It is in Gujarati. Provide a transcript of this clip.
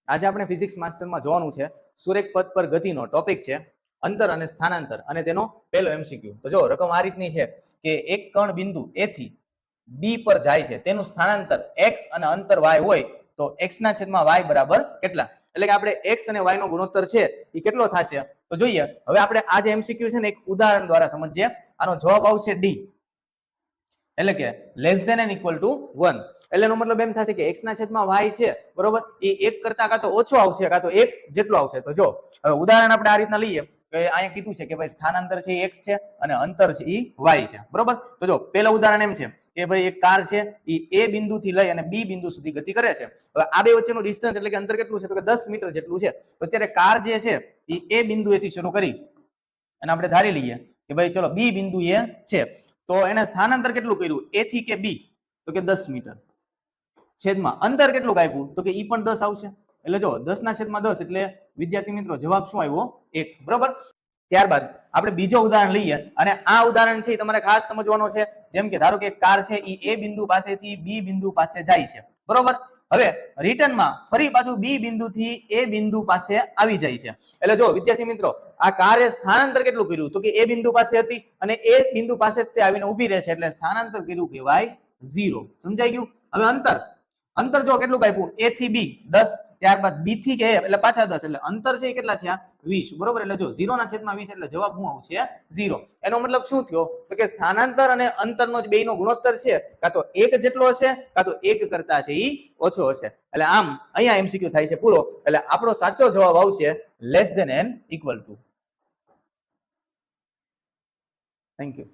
આજે આપણે ફિઝિક્સ માસ્ટરમાં જોવાનું છે સુરેખ પથ પર ગતિનો ટોપિક છે અંતર અને સ્થાનાંતર અને તેનો પહેલો એમસીક્યુ. તો જો રકમ આ રીતની છે કે એક કણ બિંદુ A થી B પર જાય છે, તેનું સ્થાનાંતર x અને અંતર y હોય તો x ના છેદમાં y બરાબર કેટલા? એટલે કે આપણે x અને y નો ગુણોત્તર છે એ કેટલો થશે તો જોઈએ. હવે આપણે આ જે એમસીક્યુ છે ને એક ઉદાહરણ દ્વારા સમજીએ. આનો જવાબ આવશે D, એટલે કે less than n equal to 1. એટલે એનો મતલબ એમ થશે કે x ના છેદમાં y છે બરોબર એ 1 કરતા કાં તો ઓછો આવશે કાં તો 1 જેટલો આવશે. તો જો હવે ઉદાહરણ આપણે આ રીતના લઈએ કે અહીંયા કીધું છે કે ભાઈ સ્થાનાંતર છે x છે અને અંતર છે એ y છે બરોબર. તો જો પહેલું ઉદાહરણ એમ છે કે ભાઈ એક કાર છે એ A બિંદુથી લઈ અને B બિંદુ સુધી ગતિ કરે છે. હવે આ બે વચ્ચેનું ડિસ્ટન્સ એટલે કે અંતર કેટલું છે તો કે 10 મીટર જેટલું છે. તો અત્યારે કાર જે છે એ A બિંદુએથી શરૂ કરી અને આપણે ધારી લઈએ કે ભાઈ ચલો B બિંદુએ છે તો એને સ્થાનાંતર કેટલું કર્યું A થી કે B તો કે 10 મીટર છેદમાં અંતર કેટલું આપ્યું તો કે ઈ પણ 10 આવશે. એટલે જો 10 ના છેદમાં 10 એટલે વિદ્યાર્થી મિત્રો જવાબ શું આવ્યો 1 બરોબર. ત્યારબાદ આપણે બીજો ઉદાહરણ લઈએ અને આ ઉદાહરણ છે તમારે ખાસ સમજવાનો છે. જેમ કે ધારો કે કાર છે એ A બિંદુ પાસેથી B બિંદુ પાસે જાય છે બરોબર. હવે રિટર્નમાં ફરી પાછું B બિંદુથી A બિંદુ પાસે આવી જાય છે. એટલે જો વિદ્યાર્થી મિત્રો આ કારે સ્થાનાંતર કેટલું કર્યું તો કે A બિંદુ પાસે હતી અને A બિંદુ પાસે જ તે આવીને ઊભી રહે છે એટલે સ્થાનાંતર કર્યું કહેવાય 0. સમજાઈ ગયું? હવે અંતર જો કેટલું આપ્યું A થી B 10, ત્યારબાદ B થી A એટલે પાછા 10 એટલે અંતર છે એ કેટલા થયા 20 બરોબર. એટલે જો 0 ના છેદમાં 20 એટલે જવાબ શું આવશે 0. એનો મતલબ શું થયો તો કે સ્થાનાંતર અને અંતરનો જ બેયનો ગુણોત્તર છે કાં તો 1 જેટલો હશે કાં તો 1 કરતા છે ઈ ઓછો હશે. એટલે આમ અહીંયા એમસીક્યુ થાય છે પૂરો. એટલે આપણો સાચો જવાબ આવશે less than n equal to. Thank you.